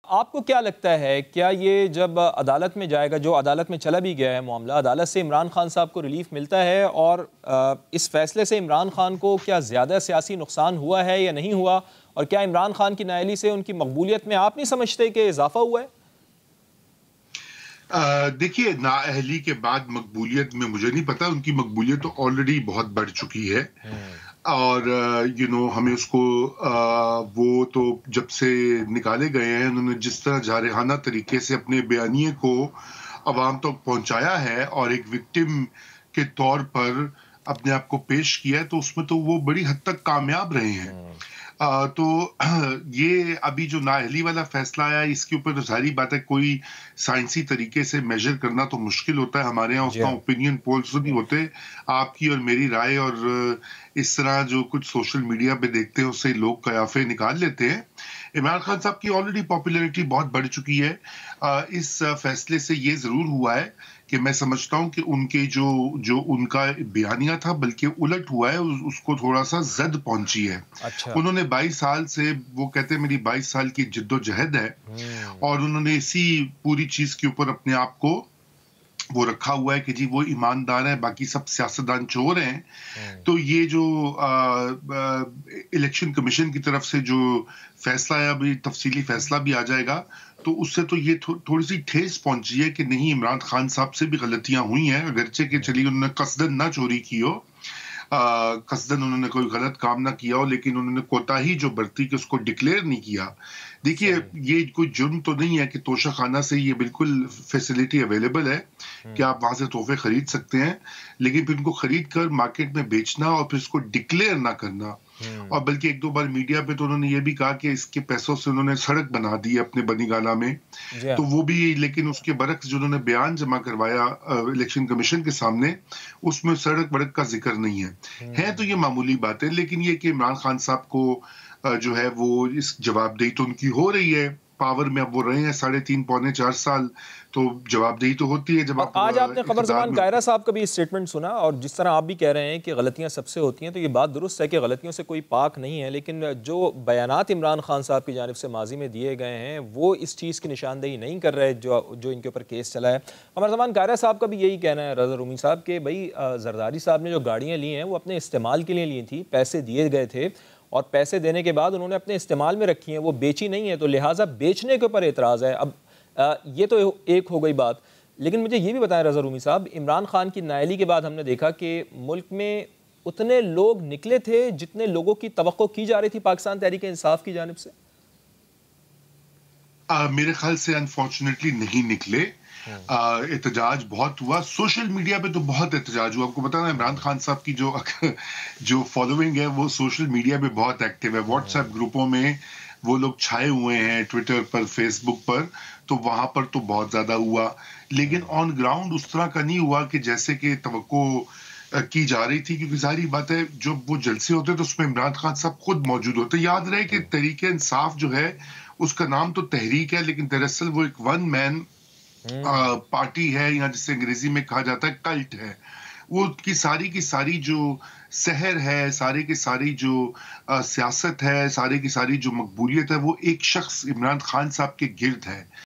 آپ کو کیا لگتا ہے، کیا یہ جب عدالت میں جائے گا، جو عدالت میں چلا بھی گیا ہے معاملہ، عدالت سے عمران خان صاحب کو ریلیف ملتا ہے، اور اس فیصلے سے عمران خان کو کیا زیادہ سیاسی نقصان ہوا ہے یا نہیں ہوا، اور کیا عمران خان کی نااہلی سے ان کی مقبولیت میں آپ نہیں سمجھتے کہ اضافہ ہوا ہے؟ دیکھیے، نااہلی کے بعد مقبولیت میں مجھے نہیں پتا، ان کی مقبولیت تو آلریڈی بہت بڑھ چکی ہے، اور ہمیں اس کو وہ تو جب سے نکالے گئے ہیں، انہوں نے جس طرح جارحانہ طریقے سے اپنے بیانیے کو عوام تک پہنچایا ہے اور ایک وکٹم کے طور پر اپنے آپ کو پیش کیا ہے، تو اس میں تو وہ بڑی حد تک کامیاب رہے ہیں۔ تو یہ ابھی جو نااہلی والا فیصلہ آیا، اس کے اوپر تو ظاہری بات ہے کوئی سائنسی طریقے سے میجر کرنا تو مشکل ہوتا ہے، ہمارے ہاں اس جی کا ہاں۔ اوپینین پولز نہیں ہوتے، آپ کی اور میری رائے اور اس طرح جو کچھ سوشل میڈیا پہ دیکھتے ہیں اس سے لوگ قیافے نکال لیتے ہیں۔ عمران خان صاحب کی آلریڈی پاپولیرٹی بہت بڑھ چکی ہے، اس فیصلے سے یہ ضرور ہوا ہے کہ میں سمجھتا ہوں کہ ان کے جو ان کا بیانیہ تھا بلکہ الٹ ہوا ہے، اس کو تھوڑا سا زد پہنچی ہے۔ اچھا۔ انہوں نے 22 سال سے، وہ کہتے ہیں میری 22 سال کی جد و جہد ہے، اور انہوں نے اسی پوری چیز کے اوپر اپنے آپ کو وہ رکھا ہوا ہے کہ جی وہ ایماندار ہے، باقی سب سیاستدان چور ہیں۔ تو یہ جو الیکشن کمیشن کی طرف سے جو فیصلہ ہے، ابھی تفصیلی فیصلہ بھی آ جائے گا، تو اس سے تو یہ تھوڑی سی ٹھیس پہنچی ہے کہ نہیں، عمران خان صاحب سے بھی غلطیاں ہوئی ہیں، اگرچہ کہ چلیے انہوں نے قصدن نہ چوری کی ہو، قصدن انہوں نے کوئی غلط کام نہ کیا ہو، لیکن انہوں نے کوتاہی جو برتی کہ اس کو ڈکلیئر نہیں کیا۔ دیکھیے، یہ کوئی جرم تو نہیں ہے کہ توشہ خانہ سے یہ بالکل فیسلٹی اویلیبل ہے کہ آپ وہاں سے تحفے خرید سکتے ہیں، لیکن پھر ان کو خرید کر مارکیٹ میں بیچنا اور پھر اس کو ڈکلیئر نہ کرنا، اور بلکہ ایک دو بار میڈیا پہ تو انہوں نے یہ بھی کہا کہ اس کے پیسوں سے انہوں نے سڑک بنا دی اپنے بنی گالہ میں، تو وہ بھی، لیکن اس کے برعکس جو انہوں نے بیان جمع کروایا الیکشن کمیشن کے سامنے، اس میں سڑک بڑک کا ذکر نہیں ہے تو یہ معمولی بات ہے، لیکن یہ کہ عمران خان صاحب کو جو ہے وہ اس جواب دہی تو ان کی ہو رہی ہے، پاور میں اب وہ رہے ہیں 3.5 پونے 4 سال، تو جواب دہی تو ہوتی ہے جب اور آپ آج آپ نے قمر اقتدار زمان میں کائرہ صاحب کا بھی اسٹیٹمنٹ سنا، اور جس طرح آپ بھی کہہ رہے ہیں کہ غلطیاں سب سے ہوتی ہیں، تو یہ بات درست ہے کہ غلطیوں سے کوئی پاک نہیں ہے، لیکن جو بیانات عمران خان صاحب کی جانب سے ماضی میں دیے گئے ہیں وہ اس چیز کی نشاندہی نہیں کر رہے جو ان کے اوپر کیس چلا ہے۔ قمر زمان کائرہ صاحب کا بھی یہی کہنا ہے، رضا رومی صاحب، کہ بھائی زرداری صاحب نے جو گاڑیاں لی ہیں وہ اپنے استعمال کے لیے لی تھیں، پیسے دیے گئے تھے، اور پیسے دینے کے بعد انہوں نے اپنے استعمال میں رکھی ہیں، وہ بیچی نہیں ہے، تو لہٰذا بیچنے کے اوپر اعتراض ہے۔ اب یہ تو ایک ہو گئی بات، لیکن مجھے یہ بھی بتائیں رضا رومی صاحب، عمران خان کی نااہلی کے بعد ہم نے دیکھا کہ ملک میں اتنے لوگ نکلے تھے جتنے لوگوں کی توقع کی جا رہی تھی پاکستان تحریک انصاف کی جانب سے؟ میرے خیال سے انفارچونیٹلی نہیں نکلے، احتجاج بہت ہوا، سوشل میڈیا پہ تو بہت احتجاج ہوا۔ آپ کو بتانا، عمران خان صاحب کی جو فالوئنگ ہے وہ سوشل میڈیا پہ بہت ایکٹیو ہے، واٹس ایپ گروپوں میں وہ لوگ چھائے ہوئے ہیں، ٹویٹر پر، فیس بک پر، تو وہاں پر تو بہت زیادہ ہوا، لیکن آن گراؤنڈ اس طرح کا نہیں ہوا کہ جیسے کہ توقع کی جا رہی تھی، کیونکہ ظاہری بات ہے جب وہ جلسے ہوتے تو اس میں عمران خان صاحب خود موجود ہوتے۔ یاد رہے کہ تحریک انصاف جو ہے اس کا نام تو تحریک ہے، لیکن دراصل وہ ایک ون مین پارٹی ہے، یا جسے انگریزی میں کہا جاتا ہے کلٹ ہے۔ وہ کی ساری جو سحر ہے، ساری کی ساری جو سیاست ہے، ساری کی ساری جو مقبولیت ہے، وہ ایک شخص عمران خان صاحب کے گرد ہے۔